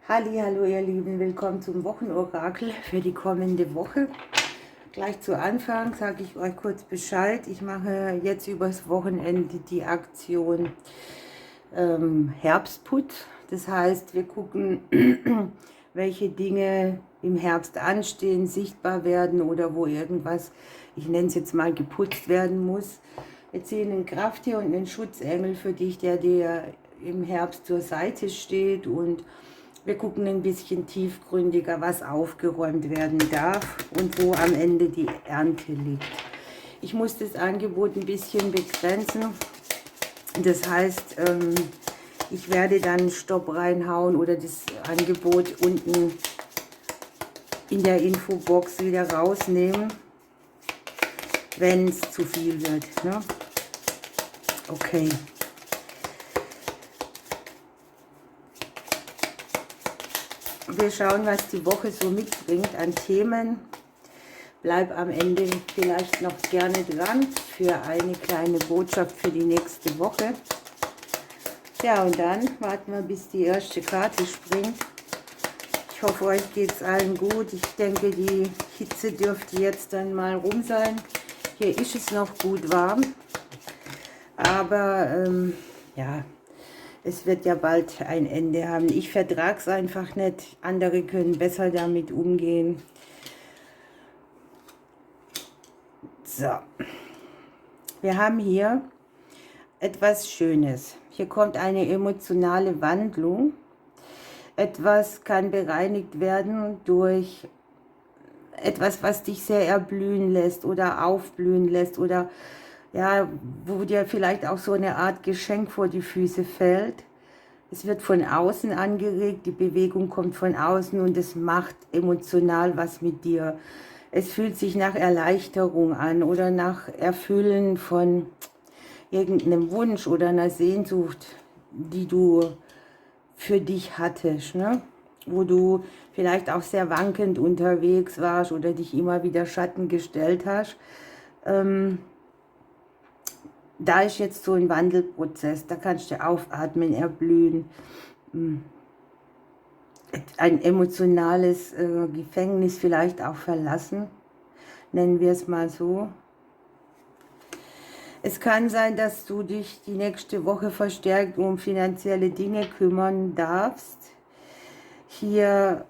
Hallo ihr Lieben, willkommen zum Wochenorakel für die kommende Woche. Gleich zu Anfang sage ich euch kurz Bescheid. Ich mache jetzt übers Wochenende die Aktion Herbstputz. Das heißt, wir gucken, welche Dinge im Herbst anstehen, sichtbar werden oder wo irgendwas, ich nenne es jetzt mal, geputzt werden muss. Wir ziehen einen Krafttier und einen Schutzengel für dich, der dir im Herbst zur Seite steht, und wir gucken ein bisschen tiefgründiger, was aufgeräumt werden darf und wo am Ende die Ernte liegt. Ich muss das Angebot ein bisschen begrenzen. Das heißt, ich werde dann einen Stopp reinhauen oder das Angebot unten in der Infobox wieder rausnehmen, wenn es zu viel wird. Ne? Okay. Wir schauen, was die Woche so mitbringt an Themen. Bleib am Ende vielleicht noch gerne dran für eine kleine Botschaft für die nächste Woche. Ja, und dann warten wir, bis die erste Karte springt. Ich hoffe, euch geht es allen gut. Ich denke, die Hitze dürfte jetzt dann mal rum sein. Hier ist es noch gut warm. Aber ja, es wird ja bald ein Ende haben. Ich vertrage es einfach nicht. Andere können besser damit umgehen. So. Wir haben hier etwas Schönes. Hier kommt eine emotionale Wandlung. Etwas kann bereinigt werden durch etwas, was dich sehr erblühen lässt oder aufblühen lässt oder ja, wo dir vielleicht auch so eine Art Geschenk vor die Füße fällt. Es wird von außen angeregt, die Bewegung kommt von außen und es macht emotional was mit dir. Es fühlt sich nach Erleichterung an oder nach Erfüllen von irgendeinem Wunsch oder einer Sehnsucht, die du für dich hattest, ne? Wo du vielleicht auch sehr wankend unterwegs warst oder dich immer wieder Schatten gestellt hast. Da ist jetzt so ein Wandelprozess, da kannst du aufatmen, erblühen. Ein emotionales Gefängnis vielleicht auch verlassen, nennen wir es mal so. Es kann sein, dass du dich die nächste Woche verstärkt um finanzielle Dinge kümmern darfst. Hier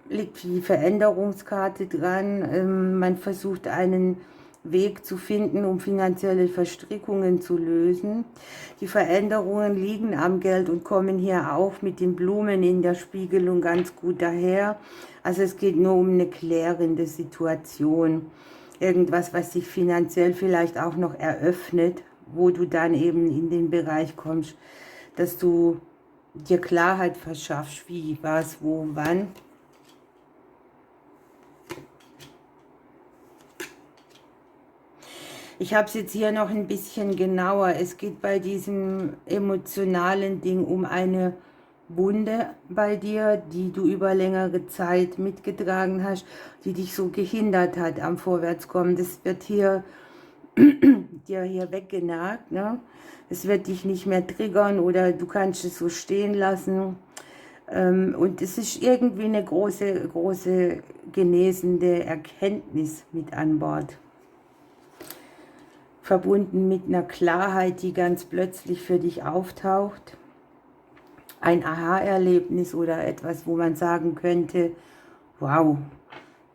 liegt die Veränderungskarte dran. Man versucht einen Weg zu finden, um finanzielle Verstrickungen zu lösen. Die Veränderungen liegen am Geld und kommen hier auch mit den Blumen in der Spiegelung ganz gut daher. Also es geht nur um eine klärende Situation. Irgendwas, was sich finanziell vielleicht auch noch eröffnet, wo du dann eben in den Bereich kommst, dass du dir Klarheit verschaffst, wie, was, wo, wann. Ich habe es jetzt hier noch ein bisschen genauer. Es geht bei diesem emotionalen Ding um eine Wunde bei dir, die du über längere Zeit mitgetragen hast, die dich so gehindert hat am Vorwärtskommen. Das wird hier dir hier weggenagt, ne? Es wird dich nicht mehr triggern oder du kannst es so stehen lassen. Und es ist irgendwie eine große genesende Erkenntnis mit an Bord. Verbunden mit einer Klarheit, die ganz plötzlich für dich auftaucht. Ein Aha-Erlebnis oder etwas, wo man sagen könnte, wow,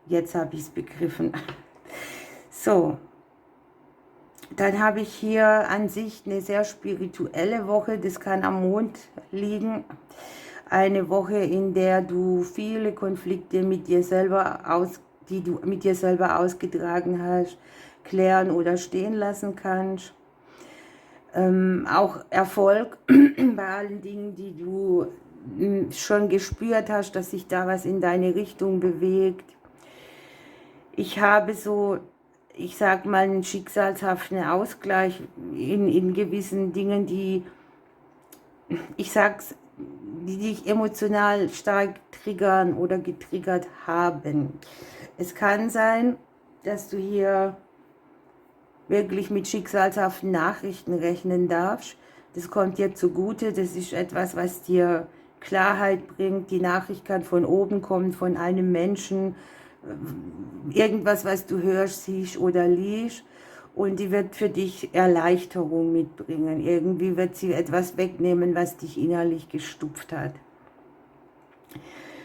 jetzt habe ich es begriffen. So, dann habe ich hier an sich eine sehr spirituelle Woche, das kann am Mond liegen. Eine Woche, in der du viele Konflikte mit dir selber die du mit dir selber ausgetragen hast, klären oder stehen lassen kannst. Auch Erfolg bei allen Dingen, die du schon gespürt hast, dass sich da was in deine Richtung bewegt. Ich habe so, ich sag mal, einen schicksalshaften Ausgleich in gewissen Dingen, die, ich sag's, die dich emotional stark triggern oder getriggert haben. Es kann sein, dass du hier wirklich mit schicksalshaften Nachrichten rechnen darfst. Das kommt dir zugute, das ist etwas, was dir Klarheit bringt. Die Nachricht kann von oben kommen, von einem Menschen, irgendwas, was du hörst, siehst oder liest. Und die wird für dich Erleichterung mitbringen. Irgendwie wird sie etwas wegnehmen, was dich innerlich gestupft hat.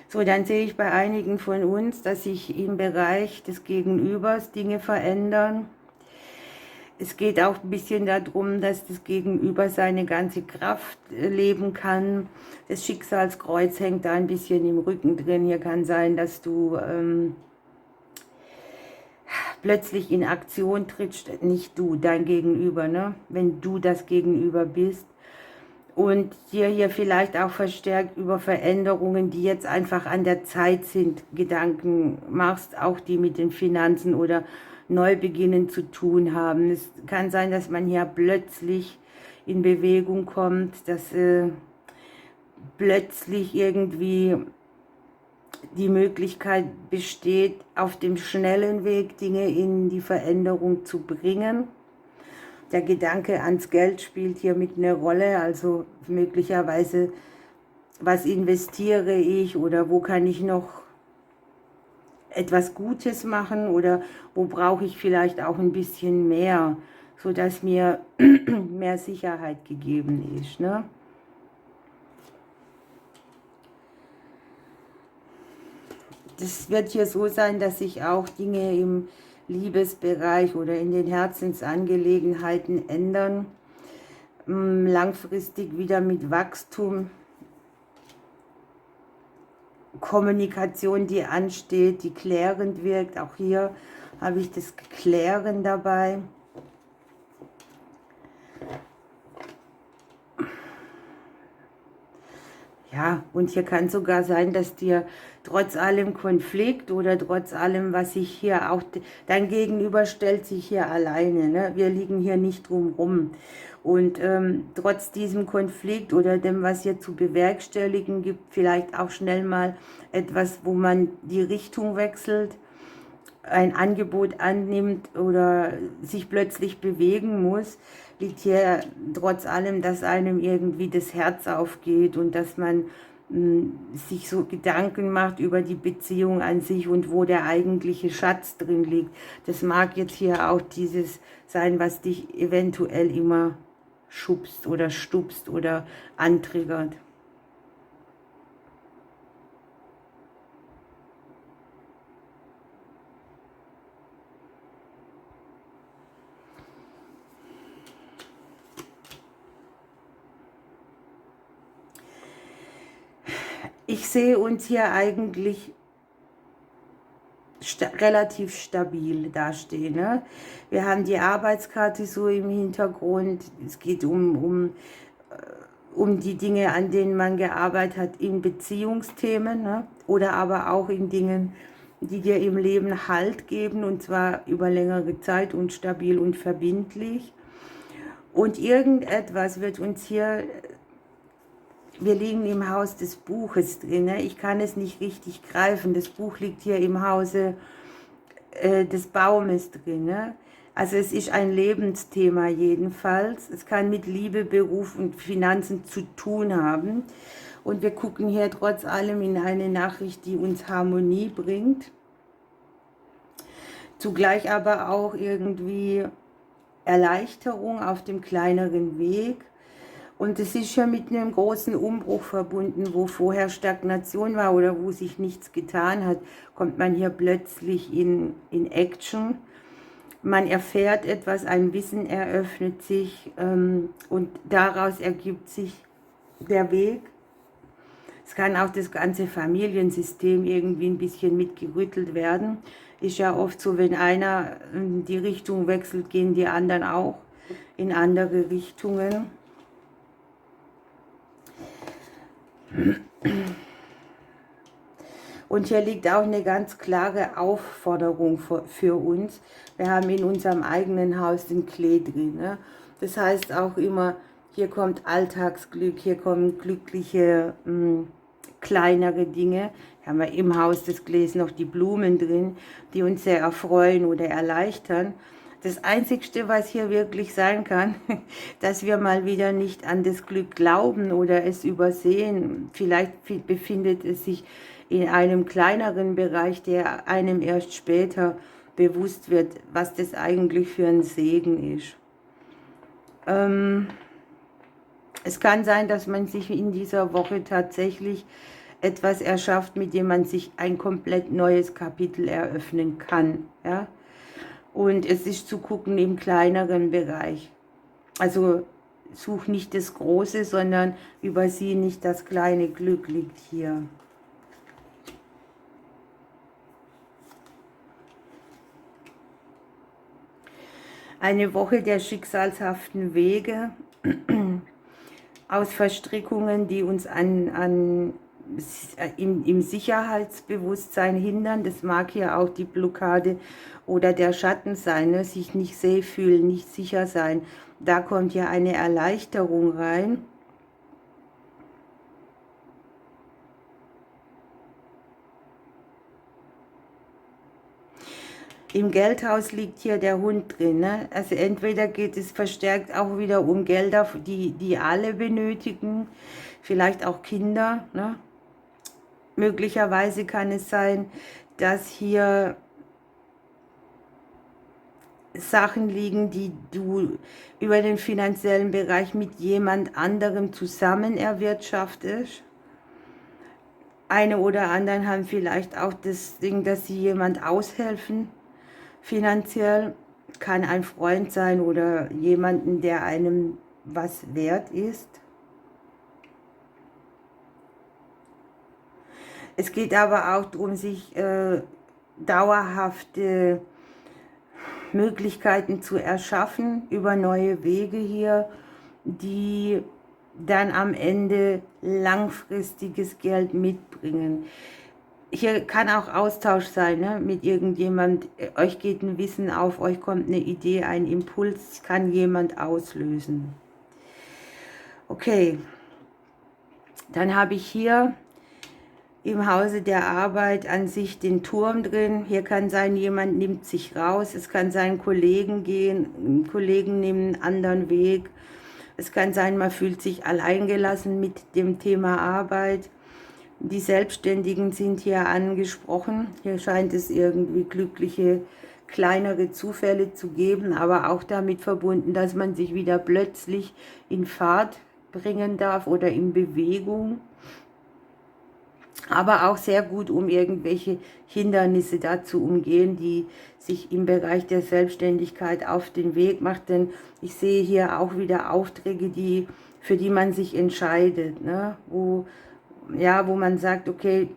So, dann sehe ich bei einigen von uns, dass sich im Bereich des Gegenübers Dinge verändern. Es geht auch ein bisschen darum, dass das Gegenüber seine ganze Kraft leben kann. Das Schicksalskreuz hängt da ein bisschen im Rücken drin. Hier kann sein, dass du plötzlich in Aktion trittst, nicht du, dein Gegenüber, ne? Wenn du das Gegenüber bist. Und dir hier vielleicht auch verstärkt über Veränderungen, die jetzt einfach an der Zeit sind, Gedanken machst, auch die mit den Finanzen oder Neubeginnen zu tun haben. Es kann sein, dass man hier plötzlich in Bewegung kommt, dass plötzlich irgendwie die Möglichkeit besteht, auf dem schnellen Weg Dinge in die Veränderung zu bringen. Der Gedanke ans Geld spielt hier mit eine Rolle, also möglicherweise, was investiere ich oder wo kann ich noch etwas Gutes machen oder wo brauche ich vielleicht auch ein bisschen mehr, sodass mir mehr Sicherheit gegeben ist, ne? Das wird hier so sein, dass sich auch Dinge im Liebesbereich oder in den Herzensangelegenheiten ändern. Langfristig wieder mit Wachstum, Kommunikation, die ansteht, die klärend wirkt. Auch hier habe ich das Klären dabei. Ja, und hier kann sogar sein, dass dir trotz allem Konflikt oder trotz allem, was sich hier auch, dein Gegenüber stellt sich hier alleine, ne? Wir liegen hier nicht drumrum. Und trotz diesem Konflikt oder dem, was hier zu bewerkstelligen gibt, vielleicht auch schnell mal etwas, wo man die Richtung wechselt, ein Angebot annimmt oder sich plötzlich bewegen muss, liegt hier trotz allem, dass einem irgendwie das Herz aufgeht und dass man sich so Gedanken macht über die Beziehung an sich und wo der eigentliche Schatz drin liegt. Das mag jetzt hier auch dieses sein, was dich eventuell immer schubst oder stupst oder antriggert. Ich sehe uns hier eigentlich relativ stabil dastehen. Ne? Wir haben die Arbeitskarte so im Hintergrund. Es geht um die Dinge, an denen man gearbeitet hat, in Beziehungsthemen, ne? Oder aber auch in Dingen, die dir im Leben Halt geben, und zwar über längere Zeit und stabil und verbindlich. Und irgendetwas wird uns hier... Wir liegen im Haus des Buches drin. Ne? Ich kann es nicht richtig greifen. Das Buch liegt hier im Hause des Baumes drin. Ne? Also es ist ein Lebensthema jedenfalls. Es kann mit Liebe, Beruf und Finanzen zu tun haben. Und wir gucken hier trotz allem in eine Nachricht, die uns Harmonie bringt. Zugleich aber auch irgendwie Erleichterung auf dem kleineren Weg. Und es ist ja mit einem großen Umbruch verbunden, wo vorher Stagnation war oder wo sich nichts getan hat, kommt man hier plötzlich in Action. Man erfährt etwas, ein Wissen eröffnet sich und daraus ergibt sich der Weg. Es kann auch das ganze Familiensystem irgendwie ein bisschen mitgerüttelt werden. Ist ja oft so, wenn einer die Richtung wechselt, gehen die anderen auch in andere Richtungen. Und hier liegt auch eine ganz klare Aufforderung für uns. Wir haben in unserem eigenen Haus den Klee drin. Ne? Das heißt auch immer, hier kommt Alltagsglück, hier kommen glückliche, kleinere Dinge. Hier haben wir im Haus des Klees noch die Blumen drin, die uns sehr erfreuen oder erleichtern. Das Einzigste, was hier wirklich sein kann, dass wir mal wieder nicht an das Glück glauben oder es übersehen. Vielleicht befindet es sich in einem kleineren Bereich, der einem erst später bewusst wird, was das eigentlich für ein Segen ist. Es kann sein, dass man sich in dieser Woche tatsächlich etwas erschafft, mit dem man sich ein komplett neues Kapitel eröffnen kann. Ja? Und es ist zu gucken im kleineren Bereich. Also such nicht das Große, sondern übersieh nicht, das kleine Glück liegt hier. Eine Woche der schicksalshaften Wege, aus Verstrickungen, die uns im Sicherheitsbewusstsein hindern. Das mag hier auch die Blockade oder der Schatten sein, ne? Sich nicht safe fühlen, nicht sicher sein. Da kommt ja eine Erleichterung rein. Im Geldhaus liegt hier der Hund drin. Ne? Also entweder geht es verstärkt auch wieder um Gelder, die alle benötigen, vielleicht auch Kinder. Ne? Möglicherweise kann es sein, dass hier Sachen liegen, die du über den finanziellen Bereich mit jemand anderem zusammen erwirtschaftest. Eine oder anderen haben vielleicht auch das Ding, dass sie jemand aushelfen, finanziell. Kann ein Freund sein oder jemanden, der einem was wert ist. Es geht aber auch darum, sich dauerhafte Möglichkeiten zu erschaffen über neue Wege hier, die dann am Ende langfristiges Geld mitbringen. Hier kann auch Austausch sein, ne, mit irgendjemand. Euch geht ein Wissen auf, euch kommt eine Idee, ein Impuls, kann jemand auslösen. Okay, dann habe ich hier im Hause der Arbeit an sich den Turm drin. Hier kann sein, jemand nimmt sich raus. Es kann sein, Kollegen nehmen einen anderen Weg. Es kann sein, man fühlt sich alleingelassen mit dem Thema Arbeit. Die Selbstständigen sind hier angesprochen. Hier scheint es irgendwie glückliche, kleinere Zufälle zu geben, aber auch damit verbunden, dass man sich wieder plötzlich in Fahrt bringen darf oder in Bewegung. Aber auch sehr gut, um irgendwelche Hindernisse da zu umgehen, die sich im Bereich der Selbstständigkeit auf den Weg macht. Denn ich sehe hier auch wieder Aufträge, für die man sich entscheidet, ne? Wo man sagt, okay,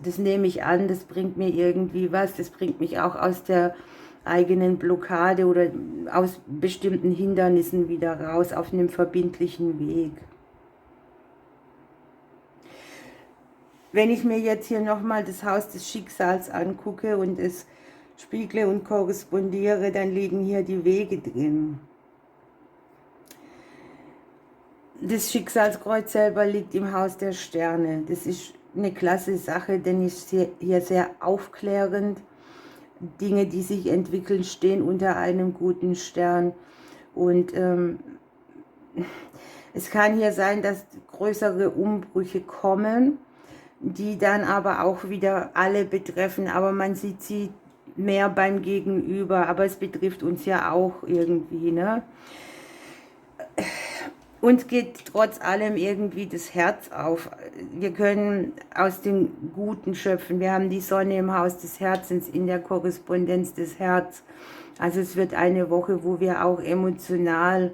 das nehme ich an, das bringt mir irgendwie was, das bringt mich auch aus der eigenen Blockade oder aus bestimmten Hindernissen wieder raus auf einem verbindlichen Weg. Wenn ich mir jetzt hier nochmal das Haus des Schicksals angucke und es spiegle und korrespondiere, dann liegen hier die Wege drin. Das Schicksalskreuz selber liegt im Haus der Sterne. Das ist eine klasse Sache, denn ist hier sehr aufklärend. Dinge, die sich entwickeln, stehen unter einem guten Stern. Und es kann hier sein, dass größere Umbrüche kommen, die dann aber auch wieder alle betreffen, aber man sieht sie mehr beim Gegenüber, aber es betrifft uns ja auch irgendwie, ne? Uns geht trotz allem irgendwie das Herz auf. Wir können aus dem Guten schöpfen. Wir haben die Sonne im Haus des Herzens, in der Korrespondenz des Herzens. Also es wird eine Woche, wo wir auch emotional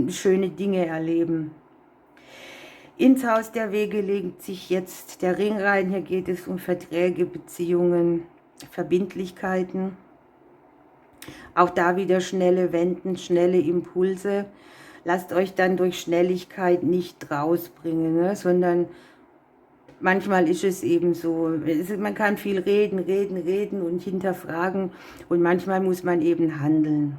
schöne Dinge erleben. Ins Haus der Wege legt sich jetzt der Ring rein. Hier geht es um Verträge, Beziehungen, Verbindlichkeiten. Auch da wieder schnelle Wenden, schnelle Impulse. Lasst euch dann durch Schnelligkeit nicht rausbringen, ne? Sondern manchmal ist es eben so, man kann viel reden und hinterfragen und manchmal muss man eben handeln.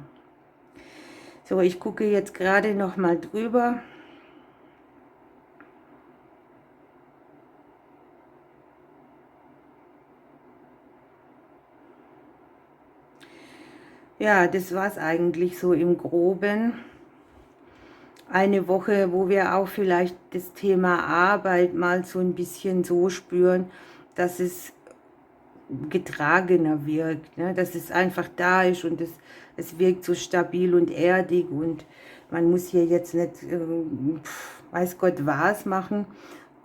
So, ich gucke jetzt gerade noch mal drüber. Ja, das war es eigentlich so im Groben. Eine Woche, wo wir auch vielleicht das Thema Arbeit mal so ein bisschen so spüren, dass es getragener wirkt, ne? Dass es einfach da ist und es wirkt so stabil und erdig und man muss hier jetzt nicht, weiß Gott was machen,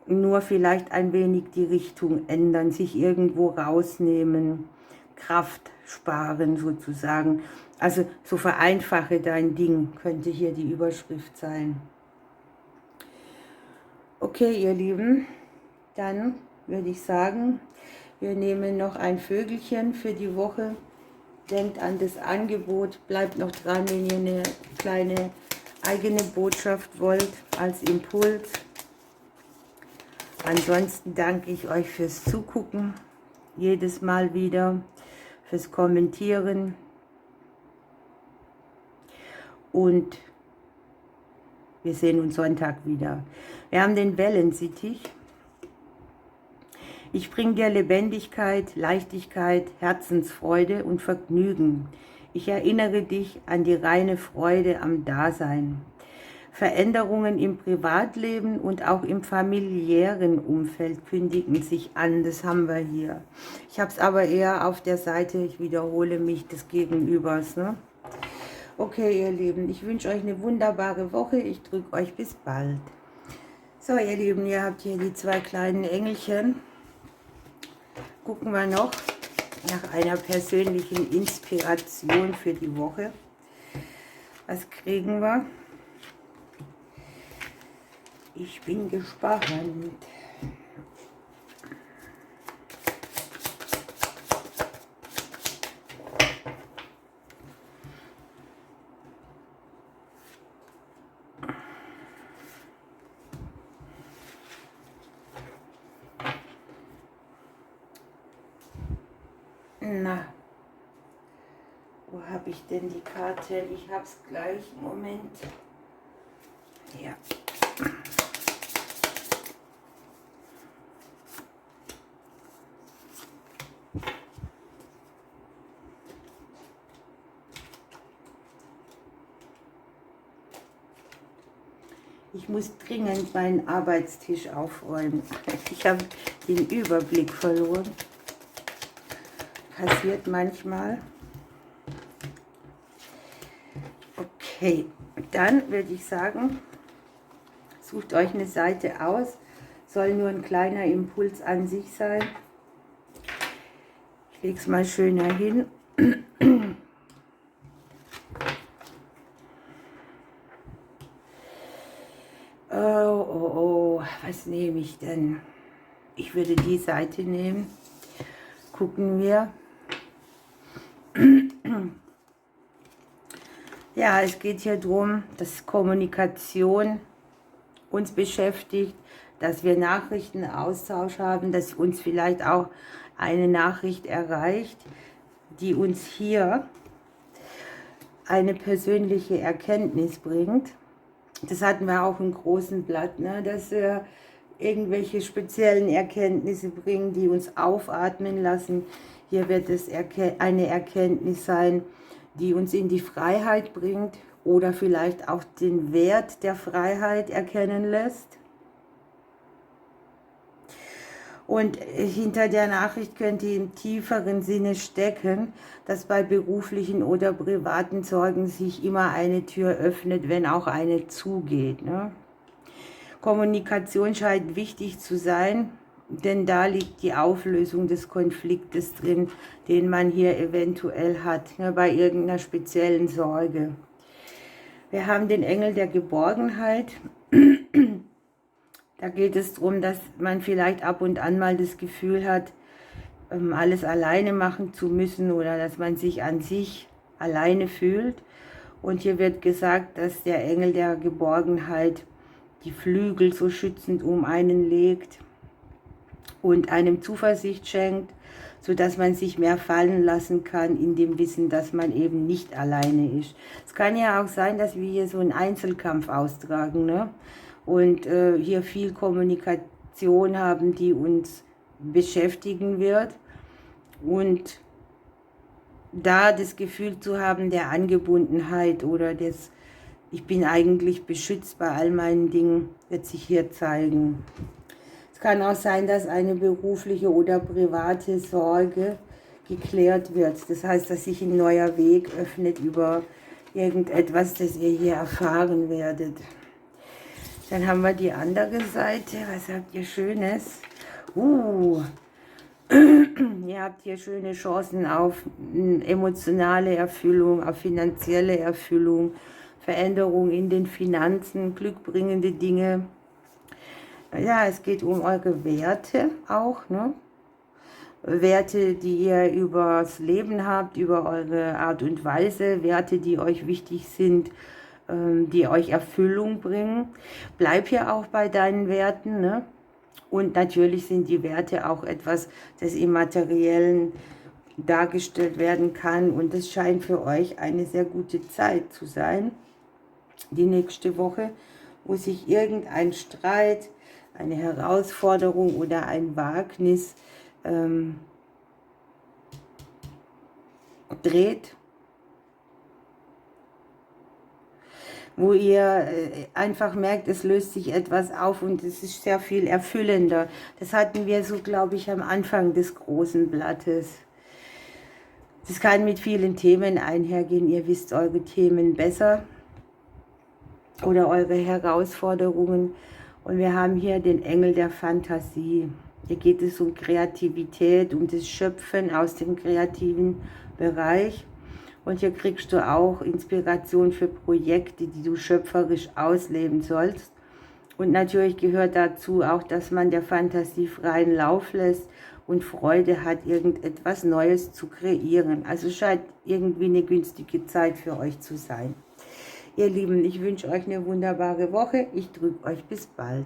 nur vielleicht ein wenig die Richtung ändern, sich irgendwo rausnehmen, Kraft sparen sozusagen. Also so vereinfache dein Ding, könnte hier die Überschrift sein. Okay, ihr Lieben, dann würde ich sagen, wir nehmen noch ein Vögelchen für die Woche. Denkt an das Angebot, bleibt noch dran, wenn ihr eine kleine eigene Botschaft wollt als Impuls. Ansonsten danke ich euch fürs Zugucken, jedes Mal wieder, fürs Kommentieren und wir sehen uns Sonntag wieder. Wir haben den Wellensittich. Ich bringe dir Lebendigkeit, Leichtigkeit, Herzensfreude und Vergnügen. Ich erinnere dich an die reine Freude am Dasein. Veränderungen im Privatleben und auch im familiären Umfeld kündigen sich an. Das haben wir hier. Ich habe es aber eher auf der Seite, ich wiederhole mich, des Gegenübers. Ne? Okay, ihr Lieben, ich wünsche euch eine wunderbare Woche. Ich drücke euch bis bald. So, ihr Lieben, ihr habt hier die zwei kleinen Engelchen. Gucken wir noch nach einer persönlichen Inspiration für die Woche. Was kriegen wir? Ich bin gespannt. Na, wo habe ich denn die Karte? Ich habe es gleich. Moment. Ja. Ich muss dringend meinen Arbeitstisch aufräumen. Ich habe den Überblick verloren. Passiert manchmal. Okay, dann würde ich sagen, sucht euch eine Seite aus. Soll nur ein kleiner Impuls an sich sein. Ich lege es mal schöner hin. Oh, was nehme ich denn? Ich würde die Seite nehmen. Gucken wir. Ja, es geht hier darum, dass Kommunikation uns beschäftigt, dass wir Nachrichtenaustausch haben, dass uns vielleicht auch eine Nachricht erreicht, die uns hier eine persönliche Erkenntnis bringt. Das hatten wir auch im großen Blatt, ne? Dass wir irgendwelche speziellen Erkenntnisse bringen, die uns aufatmen lassen. Hier wird es eine Erkenntnis sein, die uns in die Freiheit bringt oder vielleicht auch den Wert der Freiheit erkennen lässt. Und hinter der Nachricht könnte im tieferen Sinne stecken, dass bei beruflichen oder privaten Sorgen sich immer eine Tür öffnet, wenn auch eine zugeht. Ne? Kommunikation scheint wichtig zu sein, denn da liegt die Auflösung des Konfliktes drin, den man hier eventuell hat, ne, bei irgendeiner speziellen Sorge. Wir haben den Engel der Geborgenheit. Da geht es darum, dass man vielleicht ab und an mal das Gefühl hat, alles alleine machen zu müssen oder dass man sich an sich alleine fühlt. Und hier wird gesagt, dass der Engel der Geborgenheit die Flügel so schützend um einen legt und einem Zuversicht schenkt, sodass man sich mehr fallen lassen kann in dem Wissen, dass man eben nicht alleine ist. Es kann ja auch sein, dass wir hier so einen Einzelkampf austragen, ne? Und hier viel Kommunikation haben, die uns beschäftigen wird. Und da das Gefühl zu haben der Angebundenheit oder des, ich bin eigentlich beschützt bei all meinen Dingen, wird sich hier zeigen. Es kann auch sein, dass eine berufliche oder private Sorge geklärt wird. Das heißt, dass sich ein neuer Weg öffnet über irgendetwas, das ihr hier erfahren werdet. Dann haben wir die andere Seite. Was habt ihr Schönes? Ihr habt hier schöne Chancen auf emotionale Erfüllung, auf finanzielle Erfüllung, Veränderung in den Finanzen, glückbringende Dinge. Ja, es geht um eure Werte auch, ne? Werte, die ihr übers Leben habt, über eure Art und Weise, Werte, die euch wichtig sind, die euch Erfüllung bringen. Bleib hier auch bei deinen Werten, ne? Und natürlich sind die Werte auch etwas, das im Materiellen dargestellt werden kann. Und es scheint für euch eine sehr gute Zeit zu sein, die nächste Woche, wo sich irgendein Streit, eine Herausforderung oder ein Wagnis dreht, wo ihr einfach merkt, es löst sich etwas auf und es ist sehr viel erfüllender. Das hatten wir so, glaube ich, am Anfang des großen Blattes. Das kann mit vielen Themen einhergehen. Ihr wisst eure Themen besser oder eure Herausforderungen. Und wir haben hier den Engel der Fantasie. Hier geht es um Kreativität, um das Schöpfen aus dem kreativen Bereich. Und hier kriegst du auch Inspiration für Projekte, die du schöpferisch ausleben sollst. Und natürlich gehört dazu auch, dass man der Fantasie freien Lauf lässt und Freude hat, irgendetwas Neues zu kreieren. Also scheint irgendwie eine günstige Zeit für euch zu sein. Ihr Lieben, ich wünsche euch eine wunderbare Woche. Ich drücke euch bis bald.